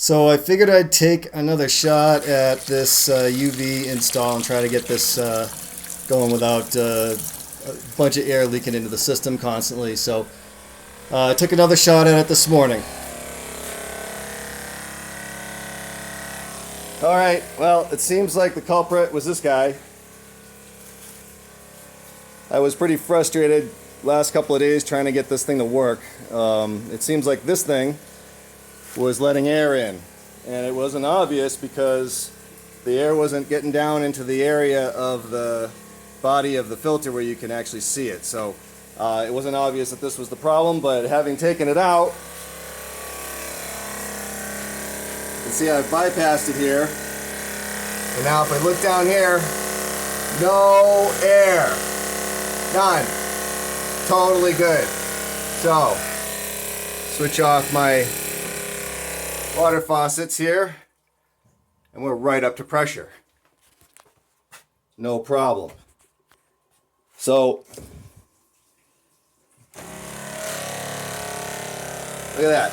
So I figured I'd take another shot at this UV install and try to get this going without a bunch of air leaking into the system constantly. So I took another shot at it this morning. Alright, well, it seems like the culprit was this guy. I was pretty frustrated last couple of days trying to get this thing to work. It seems like this thing was letting air in, and it wasn't obvious because the air wasn't getting down into the area of the body of the filter where you can actually see it. So it wasn't obvious that this was the problem, but having taken it out, you can see I've bypassed it here. And now if I look down here, no air, none, totally good. So switch off my water faucets here, and we're right up to pressure. No problem. So look at that.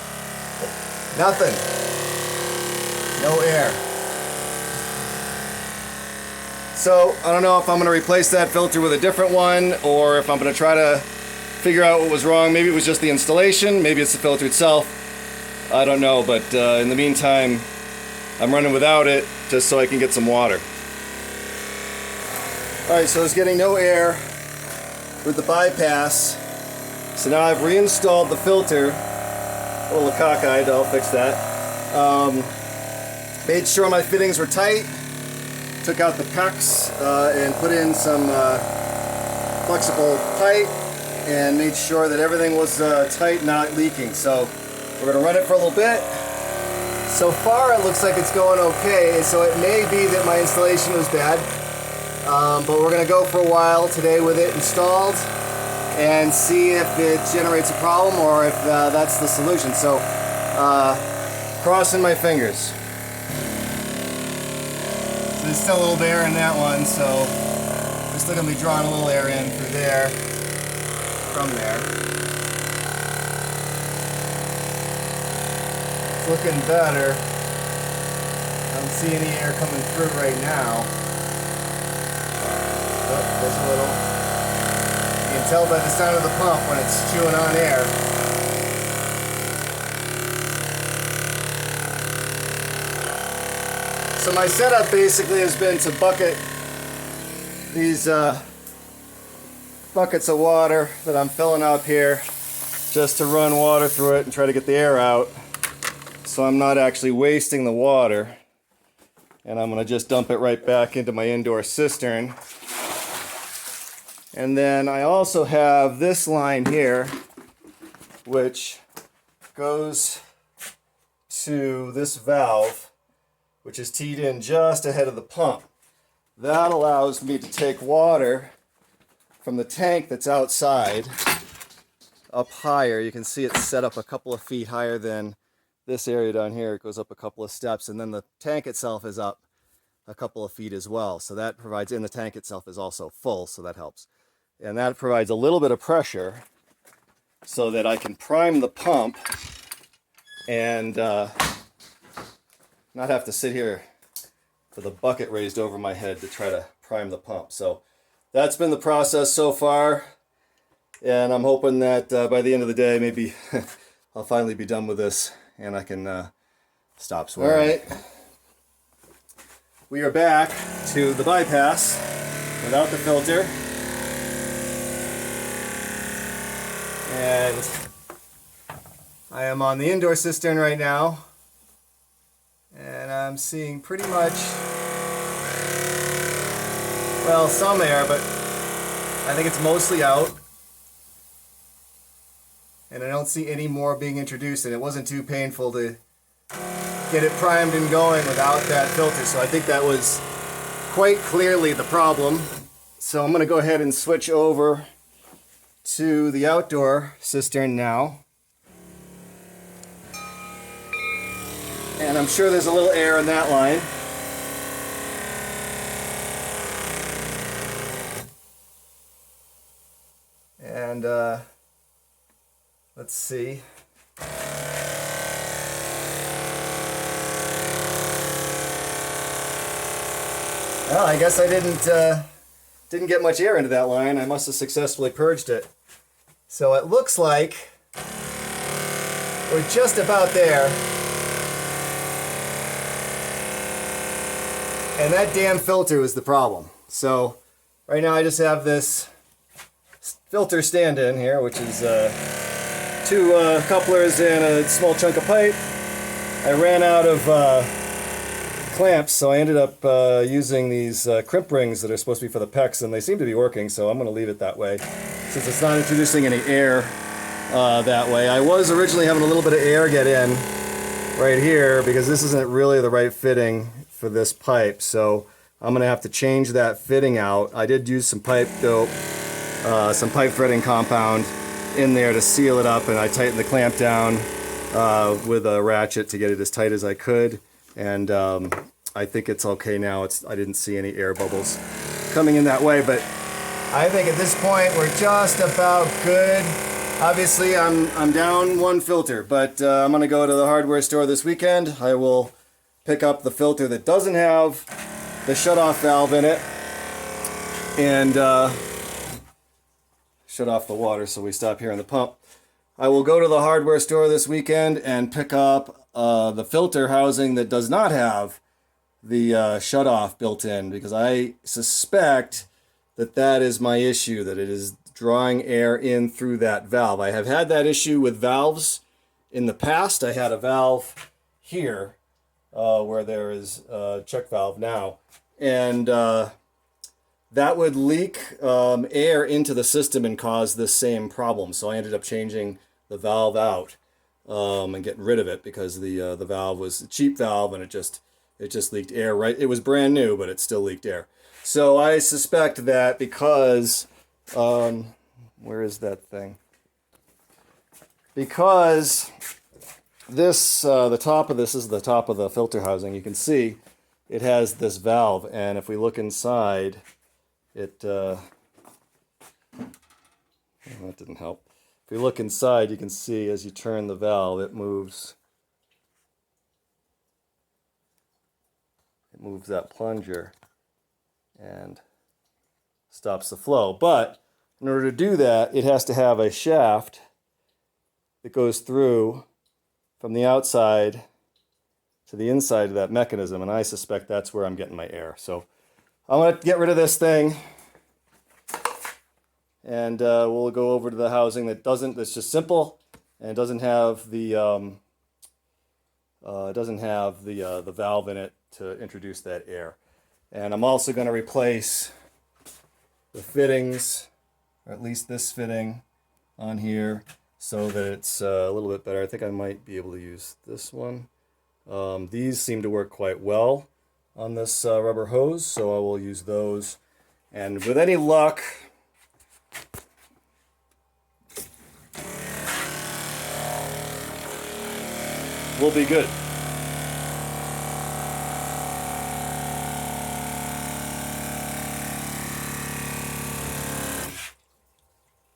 Nothing. No air. So I don't know if I'm going to replace that filter with a different one, or if I'm going to try to figure out what was wrong. Maybe it was just the installation. Maybe it's the filter itself. I don't know, but in the meantime, I'm running without it just so I can get some water. Alright, so I was getting no air with the bypass. So now I've reinstalled the filter. A little cockeyed, I'll fix that. Made sure my fittings were tight. Took out the pucks and put in some flexible pipe and made sure that everything was tight, not leaking. So we're going to run it for a little bit. So far it looks like it's going okay, so it may be that my installation was bad. But we're going to go for a while today with it installed and see if it generates a problem or if that's the solution. So crossing my fingers. So there's still a little bit of air in that one, so we're still going to be drawing a little air in through there, from there. It's looking better. I don't see any air coming through right now. Oh, there's a little. You can tell by the sound of the pump when it's chewing on air. So my setup basically has been to bucket these buckets of water that I'm filling up here just to run water through it and try to get the air out. So I'm not actually wasting the water, and I'm going to just dump it right back into my indoor cistern. And then I also have this line here, which goes to this valve, which is teed in just ahead of the pump. That allows me to take water from the tank that's outside up higher. You can see it's set up a couple of feet higher than this area down here. It goes up a couple of steps, and then the tank itself is up a couple of feet as well. So that provides, and the tank itself is also full, so that helps. And that provides a little bit of pressure so that I can prime the pump and not have to sit here with a bucket raised over my head to try to prime the pump. So that's been the process so far, and I'm hoping that by the end of the day, maybe I'll finally be done with this and I can stop swearing. All right, we are back to the bypass without the filter, and I am on the indoor cistern right now, and I'm seeing pretty much, well, some air, but I think it's mostly out. And I don't see any more being introduced, and it wasn't too painful to get it primed and going without that filter. So I think that was quite clearly the problem. So I'm going to go ahead and switch over to the outdoor cistern now. And I'm sure there's a little air in that line. And let's see. Well, I guess I didn't get much air into that line. I must have successfully purged it. So it looks like we're just about there. And that damn filter was the problem. So right now I just have this filter stand-in here, which is 2 couplers and a small chunk of pipe. I ran out of clamps, so I ended up using these crimp rings that are supposed to be for the pecs, and they seem to be working, so I'm going to leave it that way since it's not introducing any air that way. I was originally having a little bit of air get in right here because this isn't really the right fitting for this pipe, so I'm going to have to change that fitting out. I did use some pipe dope, some pipe threading compound in there to seal it up, and I tightened the clamp down with a ratchet to get it as tight as I could, and I think it's okay now. I didn't see any air bubbles coming in that way, but I think at this point we're just about good. Obviously I'm down 1 filter, but I'm gonna go to the hardware store this weekend. I will pick up the filter that doesn't have the shut-off valve in it and shut off the water so we stop hearing the pump. I will go to the hardware store this weekend and pick up the filter housing that does not have the shut-off built in, because I suspect that that is my issue, that it is drawing air in through that valve. I have had that issue with valves in the past. I had a valve here where there is a check valve now, and that would leak air into the system and cause this same problem. So I ended up changing the valve out and getting rid of it because the valve was a cheap valve and it just leaked air. Right, it was brand new, but it still leaked air. So I suspect that because where is that thing? Because this the top of this is the top of the filter housing. You can see it has this valve, and if we look inside, it that didn't help. If we look inside, you can see as you turn the valve, it moves. It moves that plunger and stops the flow. But in order to do that, it has to have a shaft that goes through from the outside to the inside of that mechanism, and I suspect that's where I'm getting my air. So I'm going to get rid of this thing, and we'll go over to the housing that's just simple and doesn't have the valve in it to introduce that air. And I'm also going to replace the fittings, or at least this fitting on here, so that it's a little bit better. I think I might be able to use this one. These seem to work quite well on this rubber hose, so I will use those. And with any luck, we'll be good.